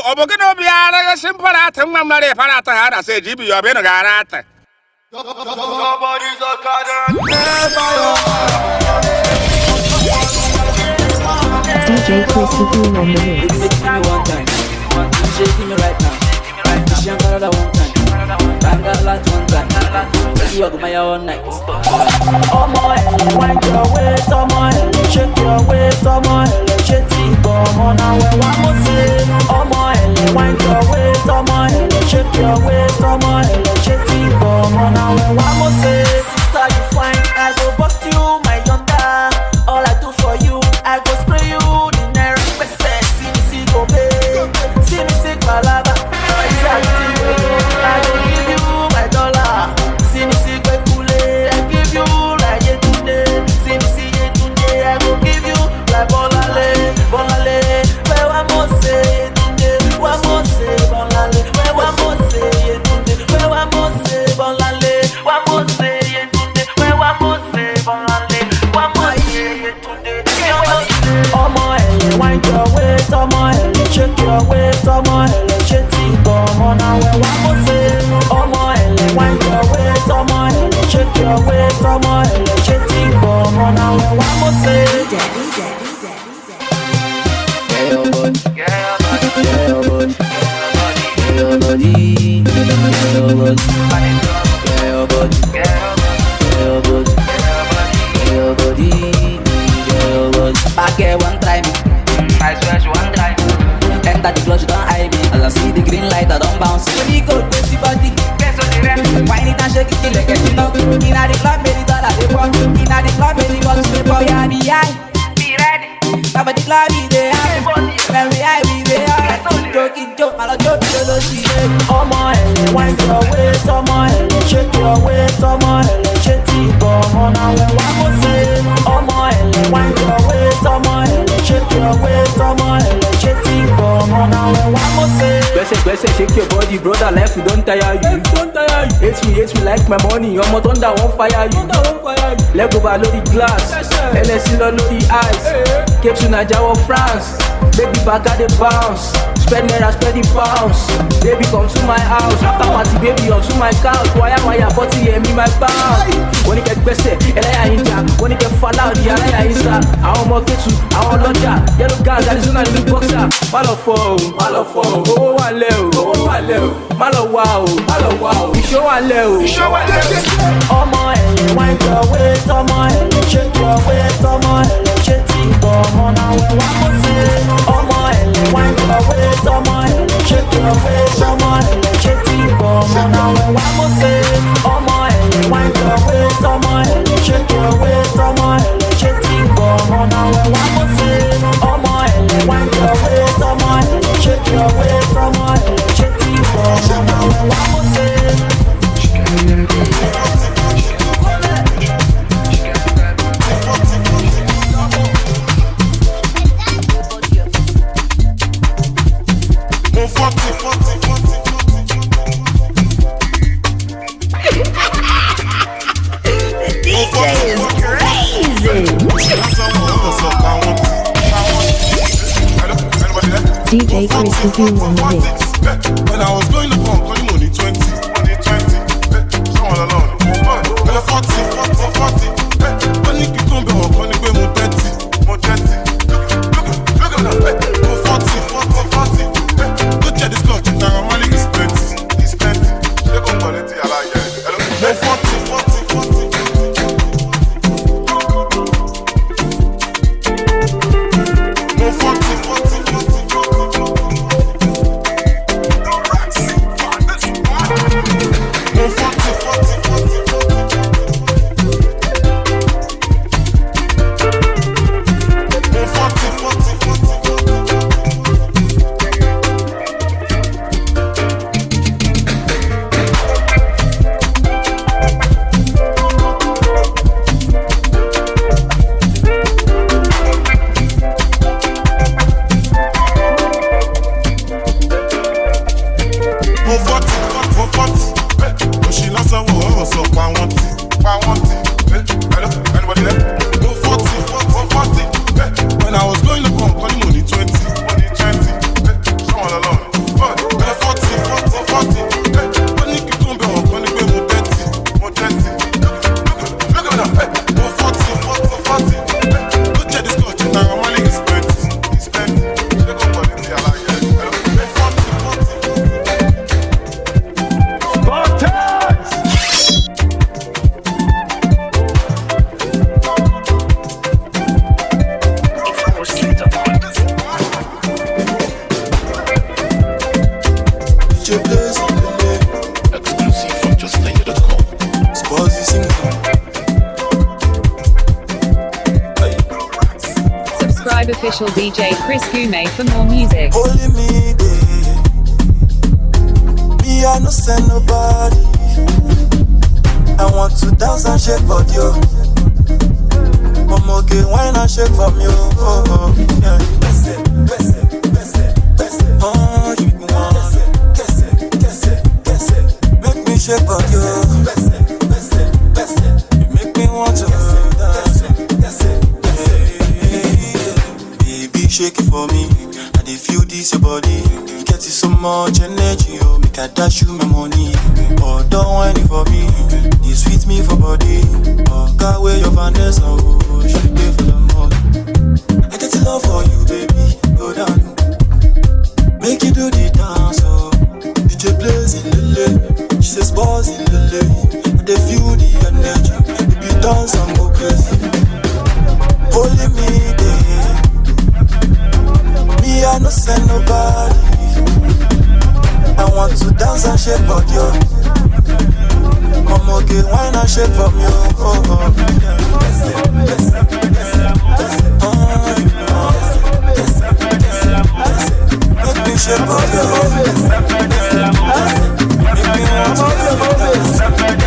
Obogano biara simparata mamare parata hara se jibi yobeno garata. Nobody's a DJ Chris Lagoon on the mix. Give me one time. Give me right now. She ain't got one time. Bang that lot one time. You walk my all night. Oh my, wind your waist, oh my, shake your waist, oh my, shake it, come on now, one more say. Oh my, wind your waist, oh my, shake your waist, oh my, shake it, come on now, one more say. Sister, you fine, I go bust you, my yonder. All I do for you, I go spray you the next percent. See me see go pay, see me see palava. I go give you my dollar. See me see go kule, I give you like ye today. See me see ye today, I go give you like bolale, bolale. Where one more say today, one more say bolale. Where one more say ye today, where one more say bolale. One more say ye today, where one more say bolale. One more say ye today. Oh my, wind your waist, oh my, shake your waist, oh my, shake it, come on now, one more say, oh my, wind your waist, oh my, shake your waist, oh my, shake it, come on now, one more say. Get your body, get your body, get your body, get your body, get your body, get your body, get your body, get your body. I get one try me, I swear she one try. Enter the clutch, don't eye me. As I see the green light, I don't bounce. When you go, go see body. Wine it and shake it till I get it up. Inna the club, baby, dollar they walk. Inna the club, baby, box they pop. Yeah, be high, be ready. But the club be there. When we high, we there. Joking, joke, I love joke, you know she. Oh my, wind your waist, oh my, shake your waist, oh my, shake it, come on now, one more say. Oh my, wind your waist, oh my, shake your waist, oh my, shake it, come on now, one more say. Gbese, shake your body, brother. Life you don't tire you. Hate me like my money. Your motor thunder won't fire you. Leg overload the glass, NSC load the ice. Cape to Nigeria, France. Baby back at the bounce. Spend naira, spend the pounds. Baby come to my house. After party, baby onto my couch. Wire, 40 me my pound. When you get gbese, elaya inja. When you get fall out, the elaya insta. I want more ketu, I want lodger. Yellow guns, Arizona, new boxer. Malo for, oh one leo, malo wow, show one leo. Oh my, wind your waist, oh my, shake your waist, oh my, shake it, come on now, one more say. Oh my, wind your waist, oh my, shake your waist, oh my, shake it, come on now, one more say. Oh my, wind your waist, oh my, shake your waist, oh my, shake it, come on now, one more say. Oh my, wind your waist, oh my, shake your waist, oh my, shake it, come on now, one more say. DJ Chris Lagoon on the mix. When I was going to phone, calling money 20. Someone alone. When I 40. When you come back, when you go more 30. Look at that. Go 40. Go check this clock. Now money is plenty. It's plenty. They go quality. I like it. Go 40. official DJ Chris Gume for more music. Only me day. Me, I no send nobody. I want to dance and shake for you. Mama, get wine and shake for me. Oh, oh, yeah. Oh, you want make me shake for you. You make me want to dance. Baby, shake it for me. I dey feel this your body. You get it so much energy, oh. Make I dash you my money. Oh, don't whine it for me. They sweet me for body. Oh, God, where your Vanessa, oh, she pay for the money. I get the love for you, baby. Go down, make you do the dance, oh. DJ plays in Lele, she says balls in Lele. I dey feel the energy. Baby, dance and go crazy. Only me there. Me, I no send nobody. I want to dance and shake for you. Mama, get wine and shake for me. Oh, oh, oh. Make me shake for you. Make me want to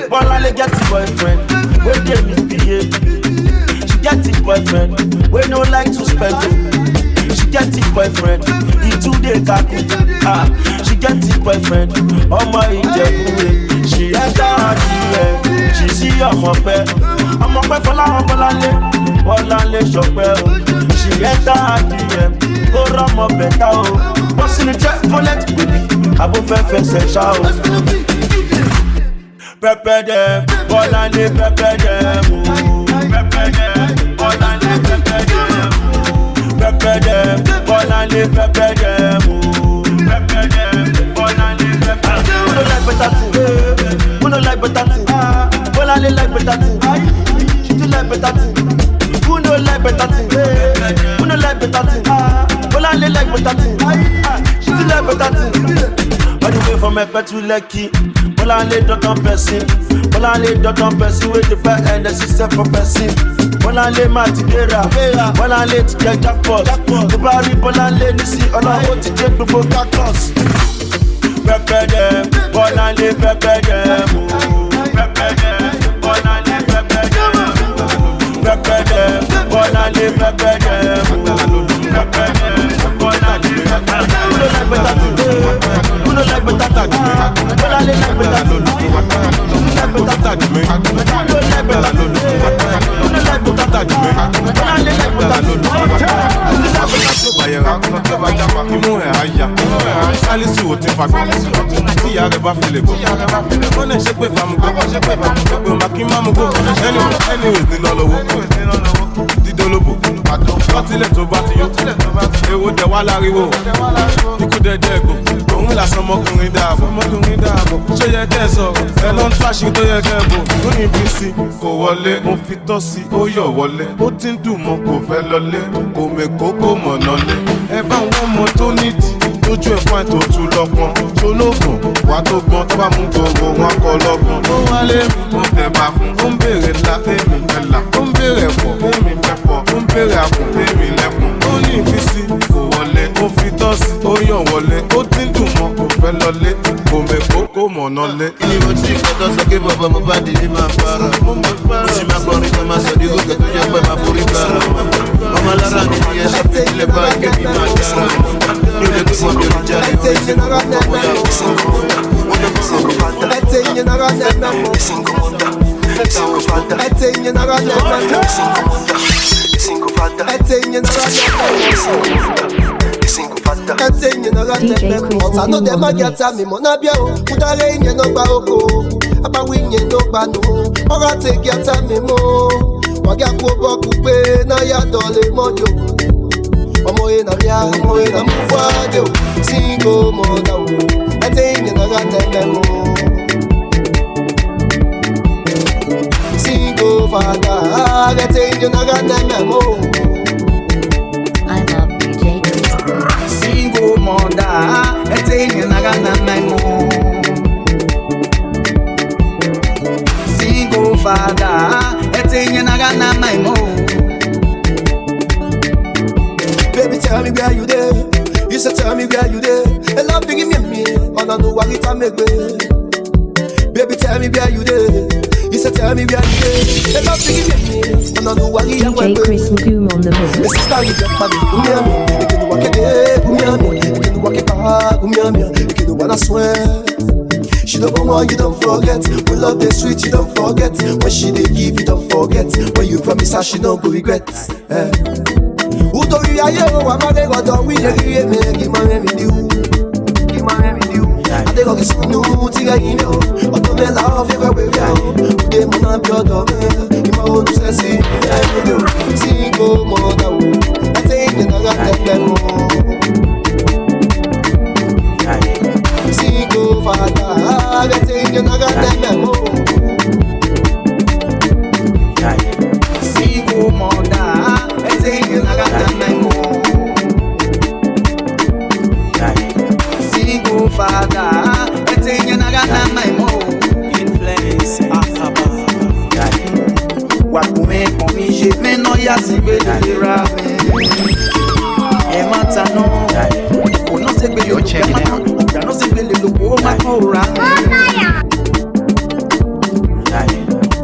Bolale get a boyfriend, wey dey misbehave. She get a boyfriend, wey no like to spend. She get a boyfriend, he too dey kaku. She get a boyfriend, ọmọ Ìjẹ̀bú. She enter her DM, she see ọmọpẹ Fọláhàn Bọ́láńlé Ṣọpẹ́ o. She enter her DM, ó rọ́mọ bẹ̀tà o. Bó sì ní jẹ́ fọ́lẹ́t bèbí, abófẹ́fẹ́ ṣẹ̀ ṣá o. Pepper them, Bọ́láńlé pepper them, pepper them, Bọ́láńlé pepper them, pepper them, Bọ́láńlé pepper them, pepper them, Bọ́láńlé pepper them. Who no like better thing? Who no like better thing? Bọ́láńlé like better thing. She do like better thing. Who no like better thing? Who no like better thing? Bọ́láńlé like better thing. She do like better thing. All the way from Ẹ̀pẹ́ to Lekki. Bọ́láńlé dọ́tàn person, Bọ́láńlé dọ́tàn person wey dey buy and the system for person. Bọ́láńlé máa ti dẹ́ra, Bọ́láńlé ti jẹ jackpot. Tó bá rí Bọ́láńlé nísì ọlọ́wọ́ ti jẹ gbogbo cactus. Pẹpẹ dem, Bọ́láńlé pẹpẹ dem, pẹpẹ dem, Bọ́láńlé pẹpẹ dem, pẹpẹ dem, Bọ́láńlé pẹpẹ dem, pẹpẹ dem, Bọ́láńlé pẹpẹ dem. Who no like better thing? Bọ́láńlé like better thing. Who no like better thing? Bọ́láńlé like better thing. Imú ẹ̀ àyà, Sálísù ò ti fagbọ́, tí ìyá rẹ̀ bá fi lè gbọ́. Wọ́n náà ṣe pé fàmùgbọ́, pé ọmọ kí n má mú gbọ́. Anyways ní lọ́lọ́wọ́, dídólóbò, lọ́tílẹ̀ tó bá ti yó. Èwo dẹ̀ wá láriwo, ikú dẹ̀dẹ̀ ẹ̀gbọ́n. Òun làṣọ ọmọkùnrin dáàbò, ṣé yẹ kẹ́ ẹ sọ̀rọ̀? Ẹ ló ń tó àṣírí tó yẹ kẹ́ ẹ bò. Ó ní bí sí, kò wọlé, mo fi tọ́ sí, ó yọ̀ wọlé. Ó ti ń dùn mọ́, kò fẹ́ lọlé, kò mèkó kò mọ̀ nọlé. Ẹ bá wọn mọ tó nídìí, lójú ẹ̀ fún àìtó tún lọ́pọ̀n. Ṣolóògùn, wà tó gbọ́n, tó bá mú gbogbo wọn kọ lọ́gbọ̀n. Ó wálé mi, mo tẹ̀ bá fún, ó ń béèrè ńlá, èmi fẹ́ là. Ó ń béèrè ẹ̀fọ́, èmi fẹ́ fọ́. Ó ń béèrè àpò, èmi lẹ́kùn. Ó ní ìfisí, kò wọlé, ó fi tọ́ sí, ó yàn wọlé. Ó ti ń dùn mọ́, kò fẹ́ lọlé, kò mèkó kò mọ̀ nọlé. Ni mo ti kọ́tọ́ sọ pé bàbá mo bá dìde máa para. Mo sì máa kọrin tó máa sọ dígò kẹ́tọ́ jẹ́ pé máa forí para. Ọmọ alára ni ní ẹ̀ṣẹ̀ fi ilẹ̀ bá kébì máa dára. Ní ilé gbé wọn bẹ̀rù jáde, ó lè fi ọkọ̀ bóyá ó sàn. Ọ̀tànú dẹ̀ má gẹ̀ ta mi mọ̀ náà bí ẹ̀hún. Kúdárẹ́ ìyẹn náà gba oko, abáwí ìyẹn náà gba nù. Ọ̀rọ̀ àti gẹ̀ ta mi mọ̀. Wàgẹ́ kó bọ́ọ̀kù pé náà yàtọ̀ lè mọ́jọ. Ọmọ yẹn náà ríà, ọmọ yẹn náà mú fúadé o. Single mother o, ẹ̀tẹ̀ ìyẹn náà gà tẹ̀lẹ̀ mọ́. Single father, ẹ̀tẹ̀ ìyẹn náà gà tẹ̀lẹ̀ mọ́. Single mother, ẹ̀tẹ̀ ìyẹn náà gà tẹ̀lẹ̀ mọ́. my mo. Baby, tell me where you there. You said tell me where you there. And love to give me, man, I know what it I make me. Baby, tell me where you there. You said tell me where you there. And love to give me, man, I know what it I make me. DJ Chris Lagoon on the mix. This is how you get money. Come here, me. You can walk it there. Come here, me. You can walk it back. Come here, me. You can do what I swear. She don't want you don't forget. When love is sweet, you don't forget. When she dey give, you don't forget. When you promise her, she don't go regret. Utori aye o wa mare godo wi le ri me ki ma me di u. Ki ma me di u. Ade go ki sunu ti ga yin o. Oto me la o fi we we ya o. De mo na bi odo me. Ki ma o du se si. Si go mo da o. Ate yin na ga te mo. Si go fata. Ate yin na ga te mo. Si go mo da. Ate yin na ga te mo. Si go fata. Ate yin na ga te mo. Influence Asaba. Wakume komije meno ya sigbe de rame. E mata no. O no se gbe yo che mata. O no se gbe le lopo ma ko ra.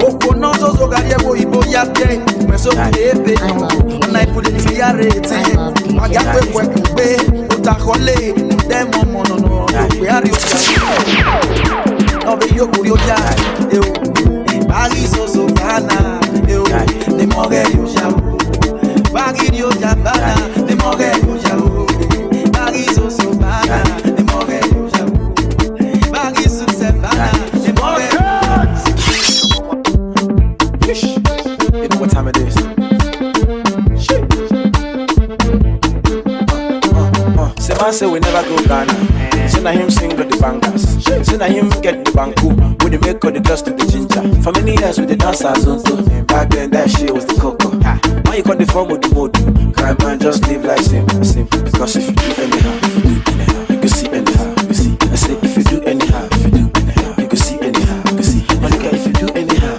Oko no so so gari ebo ibo ya te. Me so ebe no. Ona ipu de fi ya rete. Maga pe pe o ta khole. Dem mo no no. Pe ari o. No be yo kuri o ya. Bagi so so bana, de moge yo jau. Bagi yo jabana, de moge yo jau. Bagi so so bana, de moge yo jau. Bagi so se bana, de moge. You know what time it is? Say man say we never go Ghana. Say na him sing with the bangers. Say na him get the banku. We the make all the girls to the ginger. For many years we the dance as zonto. Back then that shit was the cocoa. Now you got the form with the mode. Cry man just live like simple. Because if you do anyhow, you can see anyhow, you see. I say if you do anyhow, you can see anyhow, you see. Monica, if you do anyhow,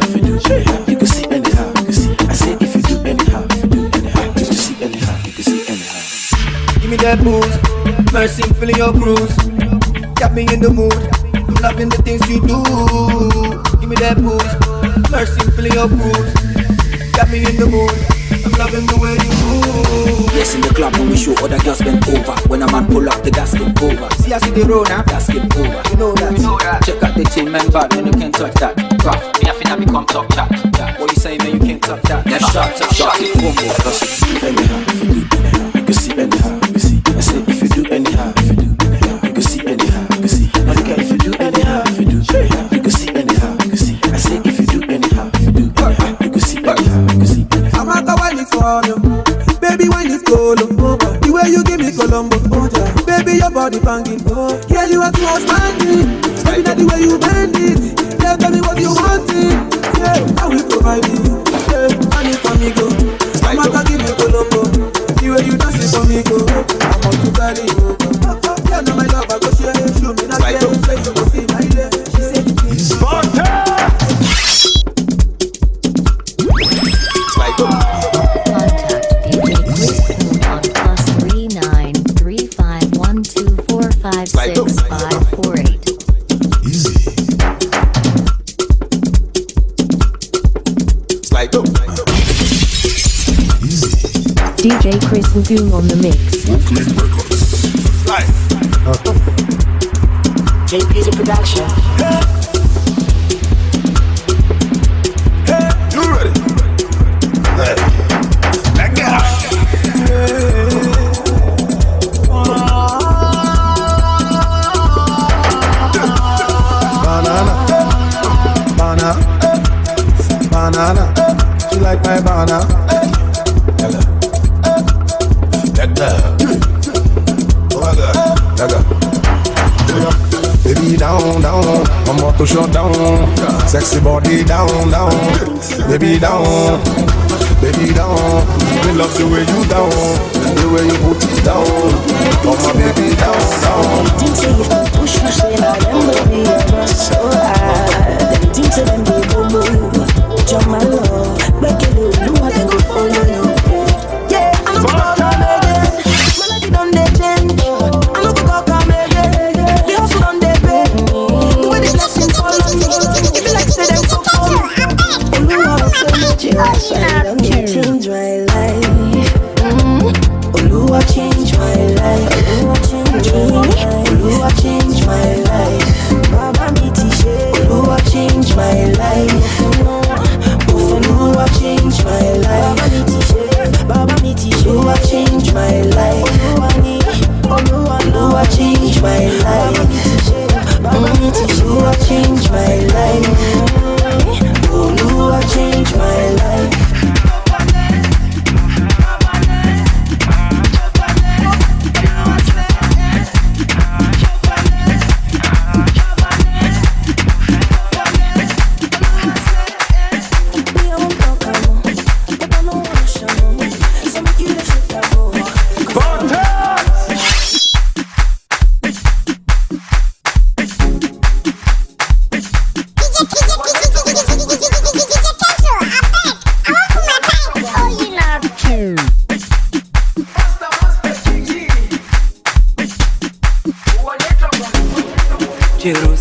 you can see anyhow, you see. I say if you do anyhow, you can see anyhow, you can see anyhow. Give me that booze, mercy filling your cruise. Got me in the mood, I'm loving the things you do. Give me that booze, mercy filling your cruise. Got me in the mood, I'm loving the way you move. Yes, in the club when we show other girls bend over. When a man pull up, the gas get over. See I see the road now, Gas get over. you know that. Check out the team, man, bad when you can't touch that. Craft, me I finna become top chat. What you say, man, you can't touch that. Never shot it, one more. Cause if you do anyhow, you can see anyhow, you see. I say if you do anyhow, you can see anyhow, you see. Monica, if you do anyhow, you can see anyhow, you see. I say if you do anyhow, you can see anyhow, you see. I'm out the wine is for you. Baby, when it's cold, the way you give me Colombo. Baby, your body banging. Girl, you are too outstanding. Baby, not the way you bend it. Yeah, tell me what you want it. Yeah, I will provide it. Yeah, I need for me go. I'm out to give you Colombo. The way you dance it for me go. I'm out to carry you. Yeah, no, my love, I go share. Show me that girl. Say you go see my lady. She said it's DJ Chris Lagoon on the mix. JP's a production. You ready? That guy. Banana, she like my banana. That girl, oh my God, that girl. Baby down, I'm about to shut down. Sexy body down, baby down. Me love the way you down, the way you put it down. Oh my baby down. Think say you can push, and I am the way you rush so hard. Think say them they go move, jump my love, make it look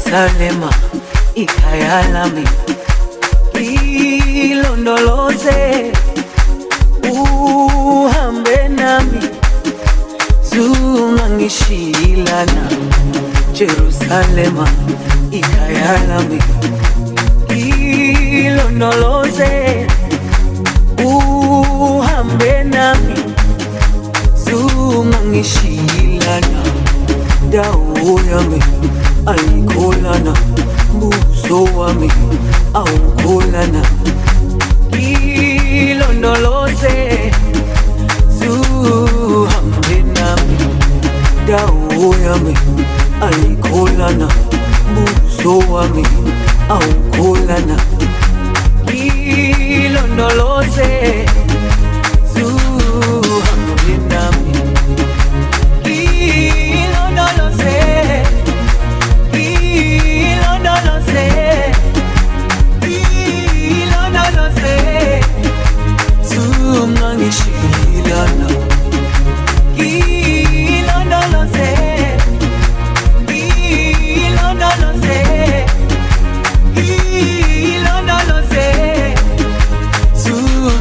Jerusalema ikayalami ilondoloze uhambe nami zungangishilana Jerusalema ikayalami ilondoloze uhambe nami zungangishilana dawo yami ayikholana buso wami awukholana ilondoloze zuhambe nami dawo yami ayikholana buso wami awukholana ilondoloze zuhambe nami ilondoloze zungangishilana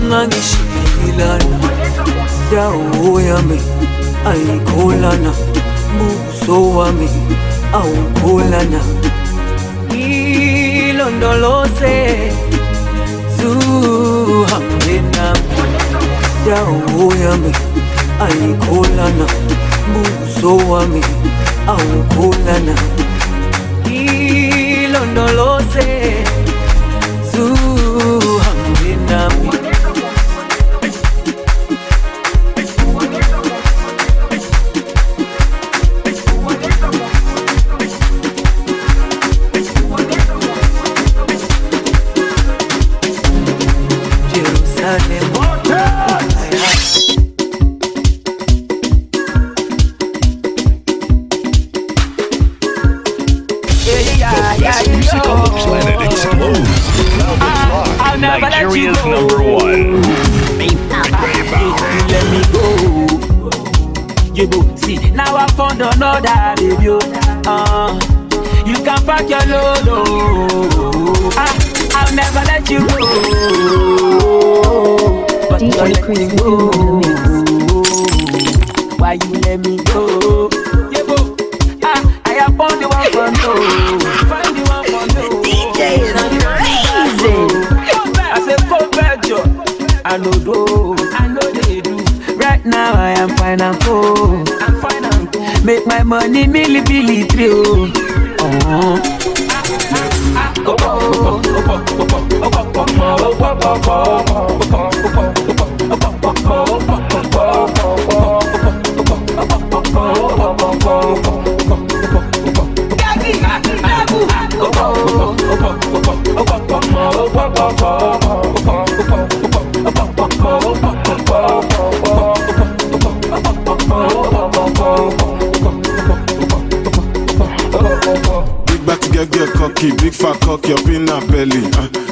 zungangishilana dawo yami ayikholana buso wami awukholana ilondoloze zuhambe nami dawo yami ayikholana buso wami awukholana ilondoloze zuhambe nami Nigeria's number one. Let me go. You go see. Now I found another baby. You can pack your load. I'll never let you go. But DJ Chris is in the mix. Why you let me go? You go. I have found the one for no. Find the one for no. DJ is amazing. I say go back, Joe. I know they do. Right now I am fine and cool. I'm fine and cool. Make my money milli through. Big batty get cocky, big fat cocky up in her belly.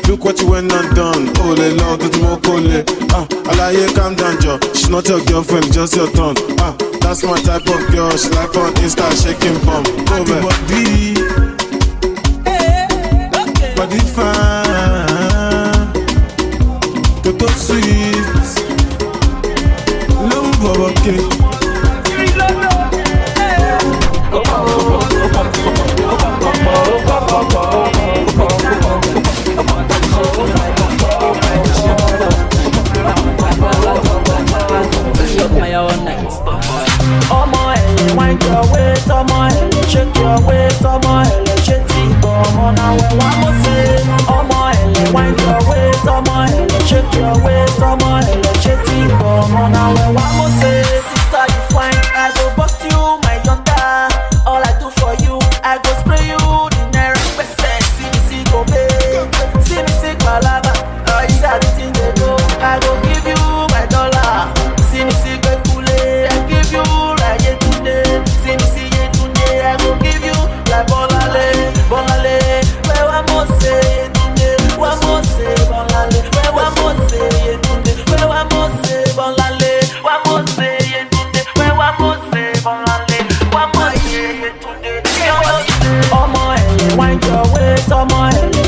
Look what you went and done. Oh, le long to more cole. Alaye, calm down, Joe. She's not your girlfriend, just your turn. That's my type of girl. She like on Insta shaking bum. Go back. Body fine, Toto sweet, love okay. Wind your waist, shake your waist, shake it, now one more say, wind your waist, shake your waist, shake it, now one more say, sister you fine, I go bust you my yonder, all I do for you, I go spray you the next percent, see go babe, see palava, is that the thing they go, I go give you my dollar, see go cool, I give you like it today, see it today, I go give you like bolale, where one more say today, one more say bolale, where one more say today, where one more say bolale, one more say.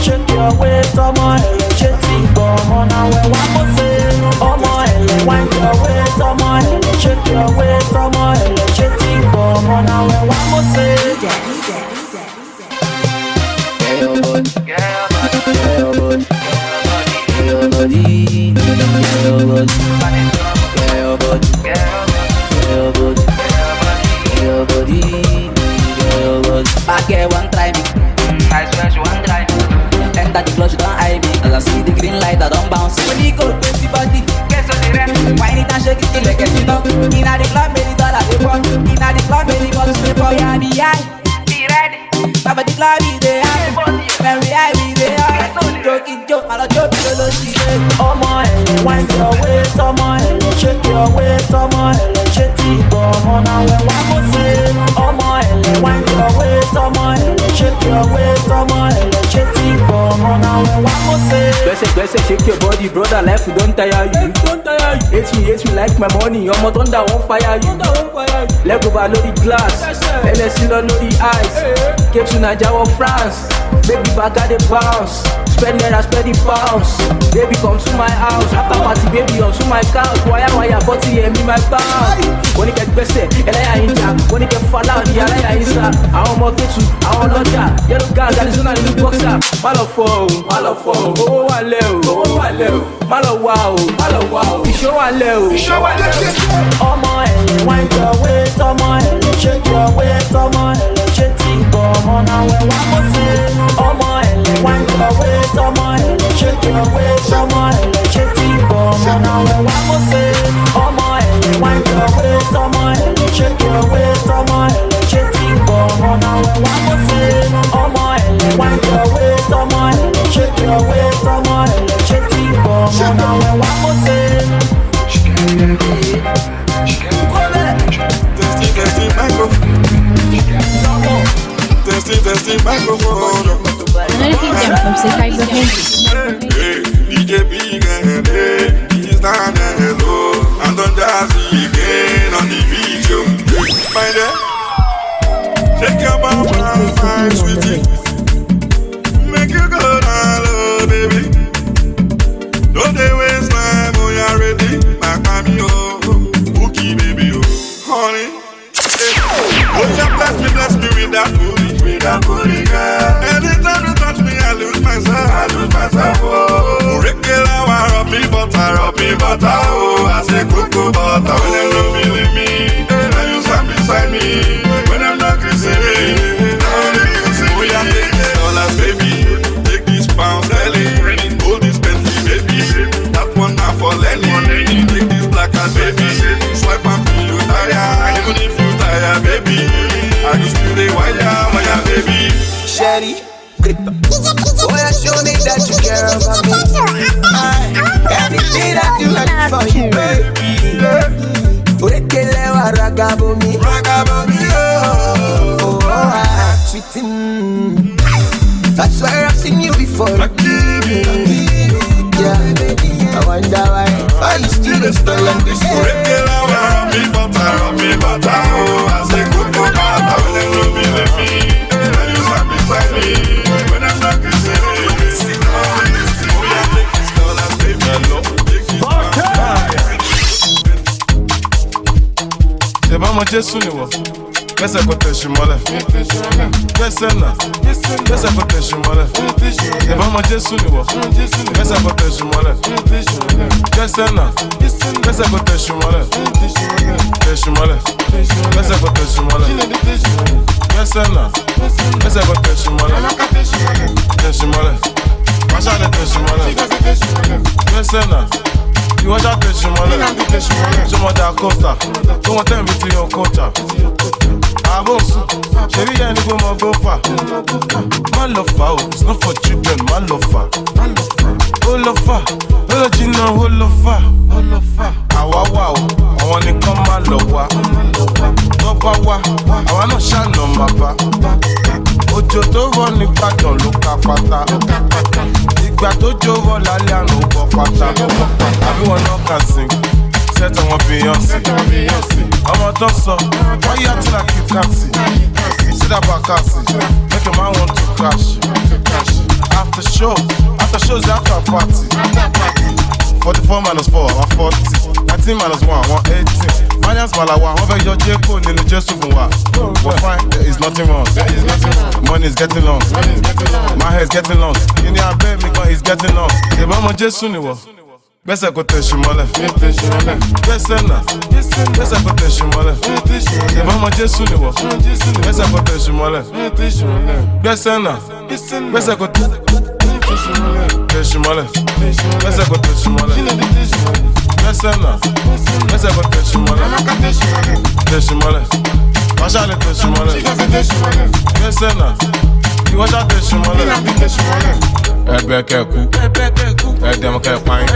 shake your waist, ọmọ ẹlẹ́ṣẹ̀ ti gbọ́ ọmọ náà wẹ̀ wá mọ̀ sí. Ọmọ ẹlẹ́ wind your waist, ọmọ ẹlẹ́ shake your waist, ọmọ ẹlẹ́ṣẹ̀ ti gbọ́ ọmọ náà wẹ̀ wá mọ̀ sí. Bad girl one try me, I swear she one try me. Enter the club, she don't eye me. As I see the green light, I don't bounce. When you go to the body, guess what they rap? Wine it and shake it till like a knock. Inna the club, many dollars they walk. Inna the club, many bottles they pour. Yeah, be high, be ready. Baba the club, be there. When we high, we there. Joking joke, I don't joke, you don't see it. Ọmọ ẹlẹ́ wind your waist, ọmọ ẹlẹ́ shake your waist, ọmọ ẹlẹ́ṣẹ̀ ti gbọ́ ọmọ náà wẹ̀ wá mọ̀ sí. Ọmọ ẹlẹ́ wind your waist, ọmọ ẹlẹ́ shake your waist, ọmọ ẹlẹ́ṣẹ̀ ti gbọ́ ọmọ náà wẹ̀ wá mọ̀ sí. Gbẹ́sẹ̀ shake your body, brother, life don't tire you. Hate me like my money, ọmọ thunder won't fire you. Leg over lórí glass, LSC lọ lórí ice. Cape to Naija or France, baby back at the bounce. Spend naira, spend the pounds. Baby come to my house, after party baby on to my couch. Wire 40 and me my pound. Wọ́n ní kẹ́ gbẹ́sẹ̀, ẹlẹ́yà ìjà. Wọ́n ní kẹ́ fàlà òdì aláyà ìsà. Àwọn ọmọ kẹ́tù, àwọn ọlọ́jà. Yellow gang, Arizona nínú boxer. Má lọ fọ o, owó wà lẹ́ o, má lọ wá o, ìṣó wà lẹ́ o. Ọmọ ẹlẹ́ wind your waist, ọmọ ẹlẹ́ shake your waist, ọmọ ẹlẹ́ṣẹ̀ ti gbọ́ ọmọ náà wẹ̀ wá mọ̀ sí. Ọmọ ẹlẹ́ wind your waist, ọmọ ẹlẹ́ shake your waist, ọmọ ẹlẹ́ṣẹ̀ ti gbọ́ ọmọ náà wẹ̀ wá mọ̀ sí. Ọmọ ẹlẹ́ wind your waist, ọmọ ẹlẹ́ shake your waist, ọmọ ẹlẹ́ṣẹ̀ ti gbọ́ ọmọ náà wẹ̀ wá mọ̀ sí. Ọmọ ẹlẹ́ wind your waist, ọmọ ẹlẹ́ shake your waist, ọmọ ẹlẹ́ṣẹ̀ ti gbọ́ ọmọ náà wẹ̀ wá mọ̀ sí. Testing microphone. From Sekai Behind. Hey, DJ Big and he's down there low. And on Jazzy again on the video. Find it. Shake your bum, my sweetie. Make you go down low, baby. Don't they waste time when you're ready. Back by me, oh, Bookie, baby, oh, honey. Oh, yeah, bless me with that booty, girl. Anytime you touch me, I lose myself, oh. Regular, rub me butter, oh. I say cocoa butter, when them don't believe me, then you stand beside me. When I'm not kissing me, oh yeah, take this dollars, baby. Take this pounds, darling. Hold this Bentley, baby. That one now for Lenny. Take this black and baby. Swipe and feel you tired, even if you tired, baby. I just feel the wire, baby. Sherry, boy, show me that you care about me. Everything I do, I do for you, baby. Urekelewa ragabomi, oh, sweet. I swear I've seen you before. Yeah, I wonder why you still installed this way. Rub me butter, oh. I say good for butter, when they don't believe me. Then you stand beside me, when I'm not kissing me. Oh yeah, take this dollars, baby, take this C'est pas moi Jésus ni wa. Pesa kote shimole. Pesa na. Pesa kote shimole. C'est pas moi Jésus ni wa. Pesa kote shimole. Pesa na. Pesa kote shimole. Shimole. Pesa kote shimole. Pesa na. Pesa kote shimole. Shimole. Masha de shimole. Pesa na. You watch out, Shimole. Show me that coaster. Don't want them to your culture. I won't sue. Sherry, I need to go far. Man, love far. It's not for children. Man, love far. Oh, love far. Oh, Gina, oh, love far. Wow. I want to come, man, love wa. I want to shine on my back. Ojo tó rọ̀ ní Ìbàdàn ló ka pátá. Ìgbà tó jó rọ̀ lálẹ́ àná ó bọ́ pátá. Àbí wọn náà kà sí, sẹ́tọ̀ wọn Beyoncé. Ọmọ tó sọ, wọ́n yá tí la kí káàsì. Sídà bá káàsì, make a man want to crash. after show. After shows, after party. 44 minus 4, 40. 19 minus 1, 118. Finance Malawa, wọ́n fẹ́ yọ Jeko nínú Jésù fún wa. We're fine, there is nothing wrong. Money is getting long. My hair is getting long. Kí ni abẹ́ mi gan is getting long. Ìbá ọmọ Jésù ni wọ̀. Gbẹ́sẹ̀ kò tẹ̀sí mọ́lẹ̀. Gbẹ́sẹ̀ náà. Gbẹ́sẹ̀ kò tẹ̀sí mọ́lẹ̀. Ìbá ọmọ Jésù ni wọ̀. Gbẹ́sẹ̀ kò tẹ̀sí mọ́lẹ̀. Gbẹ́sẹ̀ náà. Gbẹ́sẹ̀ kò tẹ̀sí mọ́lẹ̀. Gbẹ́sẹ̀ kò tẹ̀sí mọ́lẹ̀. Gbẹ́sẹ̀ náà. Gbẹ́sẹ̀ kò tẹ̀sí mọ́lẹ̀. Tẹ̀sí mọ́lẹ̀. Wáṣà lè tẹ̀sí mọ́lẹ̀. Gbẹ́sẹ̀ náà. Ìwọ́ṣà tẹ̀sí mọ́lẹ̀. Ẹgbẹ́ kẹ́kù. Ẹ̀dẹ̀mọ̀ kẹ́ pààyàn.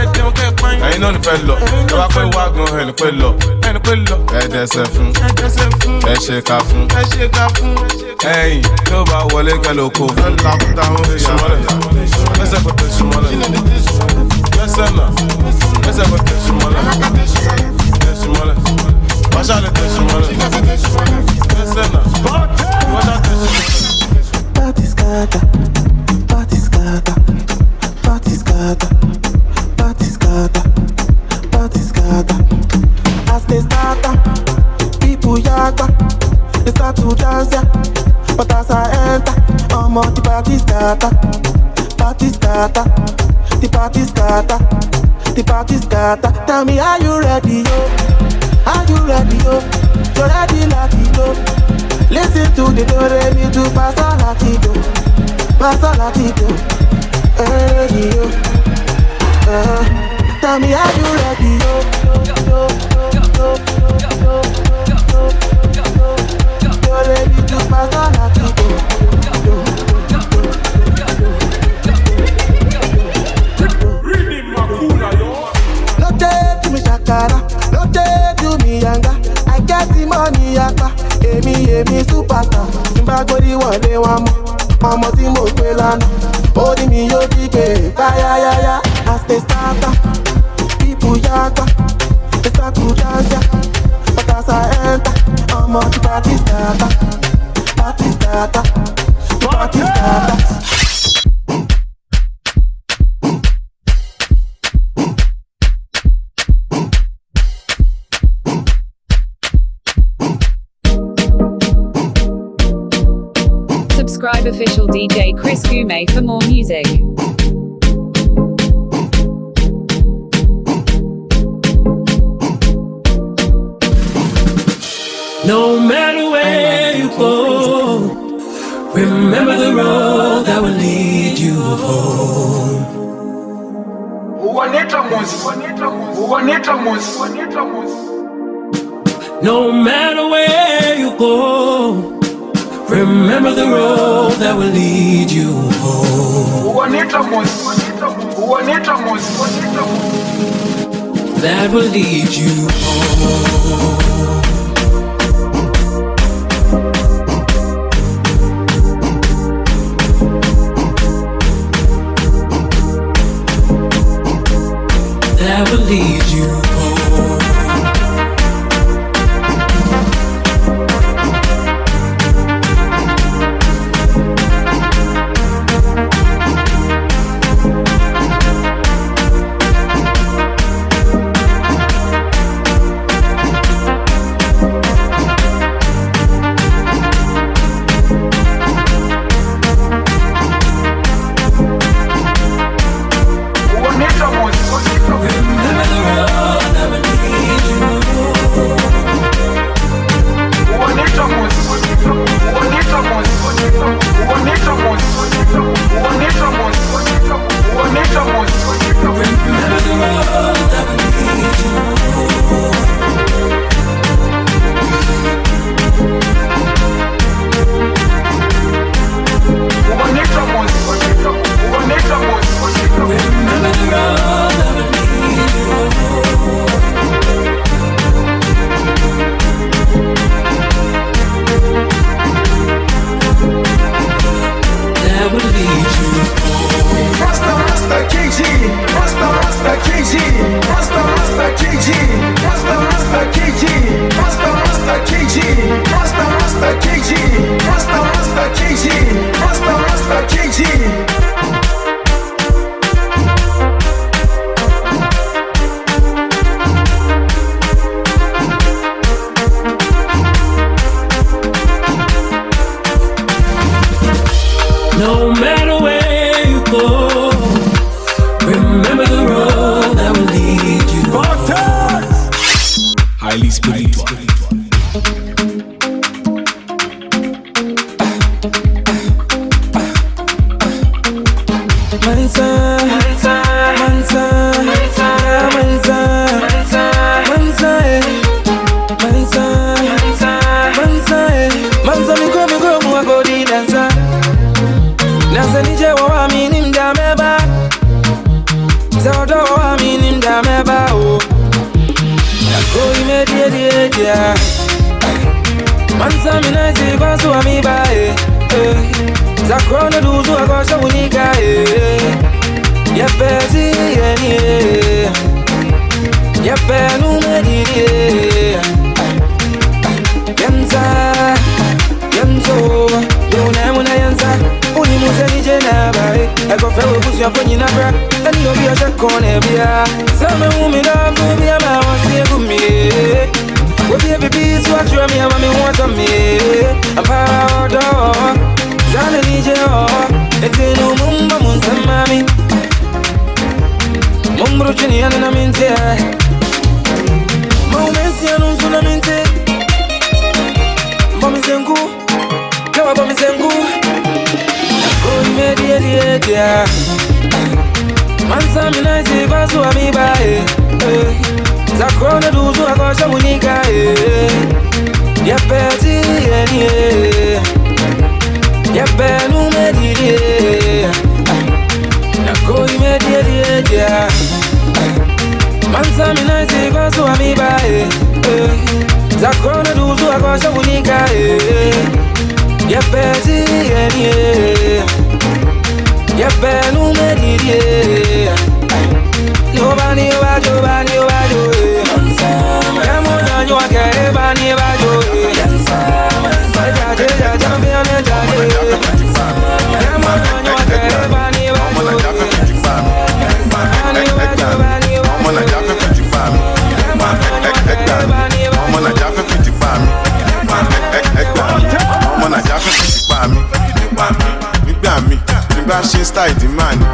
Ẹ̀yin náà ní fẹ́ lọ. Ẹ bá pẹ́ wá gan ẹni pẹ́ lọ. Ẹ̀dẹ̀sẹ̀ fún. Ẹ ṣe ká fún. Ẹ̀yin tó bá wọlé kẹ́lẹ́ oko fún. Lákúta ń fi ṣùmọ́lẹ̀. Ẹsẹ̀ kò tẹ̀ ṣùmọ́lẹ̀. Ẹsẹ̀ náà. Ẹsẹ̀ kò tẹ̀ ṣùmọ́lẹ̀. Tẹ̀ ṣùmọ́lẹ̀. Wáṣà lè tẹ̀ ṣùmọ́lẹ̀. Ẹsẹ̀ náà. Wáṣà tẹ̀ ṣùmọ́lẹ̀. Party scatter. Party scatter. Party scatter. Party scatter. Party scatter. As they start, people yaga. They start to dance, yeah. But as I enter, I'm on the party scatter. Party scatter. The party scatter. The party scatter. Tell me, are you ready, yo? Are you ready, yo? You're ready, Latido. Listen to the do-re-mi to Pastor Latido. Pastor Latido. Hey, yo. Tell me, are you ready, yo? You're ready to Pastor Latido. No take to me shakara, no take to me yanga. I get the money yaka. Emi superstar. Timba gori wale wamo. Mama ti mo pe lana. Odi mi yo dike. Ya. As they start, people yaga. They start to dance. But as I enter, I'm on the party starter. Party starter. The party starter. Subscribe official DJ Chris Gume for more music. No matter where you go, remember the road that will lead you home. No matter where you go, remember the road that will lead you home. That will lead you home. That will lead you home. spiritual. Mansa mina si kwa suwa mi ba Zakrono duzu akosha unika Yepe si yeni Yepe numediri Yenza Yenzo Muna yenza Uni muse ni jenaba Eko fewe kusi ya fonyi na bra Tani yobi ya shakone bia Same umida kubia mawasi kumi Would you be peace, what you me, me want to me? I'm proud of Zana need you, it's in no mumma munsa mami Mumbro chini yana mente Moments ya nunzuna mente Bomi zengu, kawa bomi zengu Nakoi medie dia Mansa mina isi kwa suwa mi bae Zakrono duzu akosha unika Yepe si yeni Yepe numediri Nakoi medie Mansa mina isi kwa suwa mi bae Zakrono duzu akosha unika Yepe si yeni Yepe numediri Nobody bajo Yamuna nywa kere bani bajo Jaje mbiane jaje Yamuna nywa kere bani bajo Nígbà ṣe style ìdí máa ní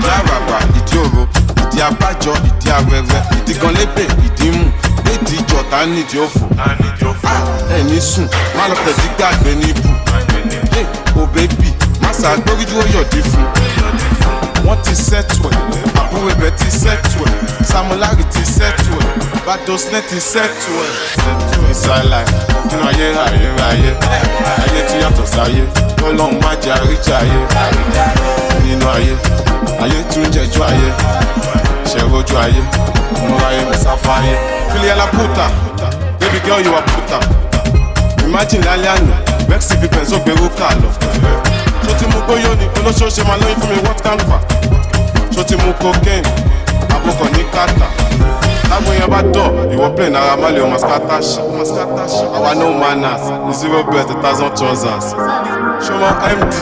Láràbà ìdí òro Ìdí abájọ, ìdí awẹ́wẹ́ Ìdí gan lébè, ìdí mú Ìdí ìjọta nídìí òfò Ẹni sùn, má lọ tẹ̀sí gbàgbé níbù O bébì, má ṣàgbórí dúró yọ̀dí fún Wọ́n ti sẹ́tù ẹ̀, àbúrò ibẹ̀ ti sẹ́tù ẹ̀ Samolari ti sẹ́tù ẹ̀, Badosnet ti sẹ́tù ẹ̀ Ìsàlàyé, nínú ayé Ayé tí yàtọ̀ sáyé Ọlọ́run má jẹ́ àríjà ayé Nínú ayé tún jẹjú ayé Ṣẹ̀rojú ayé, múra ayé mẹ́sàfà ayé Fili la puta, baby girl you a puta Imagine lálẹ́ àná, Vexy fi pẹ̀sọ́ gbé rúfà lọ Ṣó ti mú gbóyó ni, olóṣooṣe máa lóyún fún mi what can fa Ṣó ti mú cocaine, àbúkọ̀ ní kàtà Tágbó yẹn bá dọ̀, ìwọ plane ara má lè ọmọ skatash Àwa no manners, ní 0 belt 1,000 trousers Ṣọmọ MD,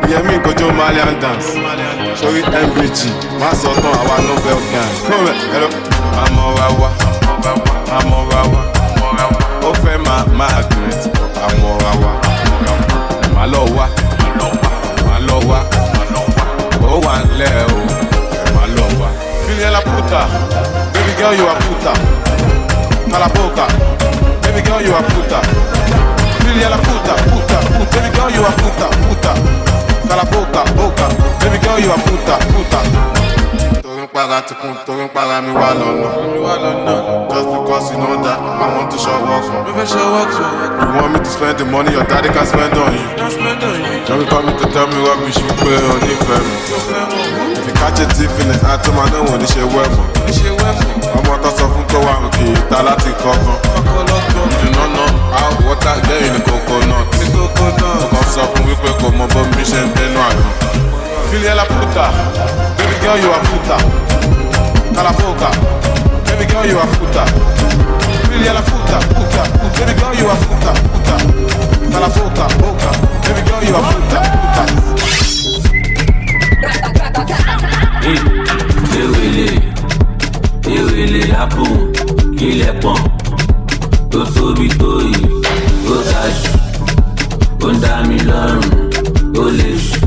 ìyẹn mi ìkọjọ́ Malian dance Sórí MBG, má sọ tán àwa Nobel gang Kọ́mẹ̀, hello Amọ̀rawa Ó fẹ́ máa great Amọ̀rawa Má lọ wá Ó wà ń lẹ́ o Má lọ wá Fili la puta Baby girl you a puta Calaboca Baby girl you a puta Fili la puta Baby girl you a puta Calaboca Baby girl you a puta Torí ń para mi wá lọ́nà Just because you know that I want to show work You want me to spend the money your daddy can spend on you Don't call me to tell me rubbish you pay on the family If you catch a thief in the act, man, no one is your weapon Ọmọ tó sọ fún kó wà ń kì í ta láti kọ́kọ́ You don't know how water get in the coconut Ọkàn sọ fún wípé kò mọ bó mi ṣe ń tẹnu àgbọn Fili la puta, baby girl you a puta Calaboca, baby girl you a puta Fili la puta, baby girl you a puta Calaboca, baby girl you a puta Ewele àpò ilẹ̀ pọ̀n tó tóbi tó yìí ó dájú ó ń dá mi lọ́rùn ó lè ṣù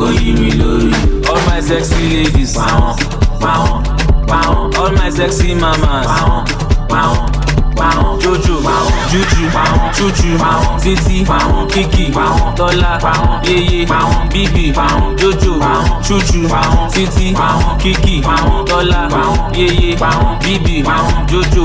ó yí mi lórí. All my sexy ladies pound. All my sexy mamas pound. Jojo, Juju, Chuchu, Titi, Kiki, Tola, Yeye, Bibi, Jojo, Chuchu, Titi, Kiki, Tola, Yeye, Bibi, Jojo.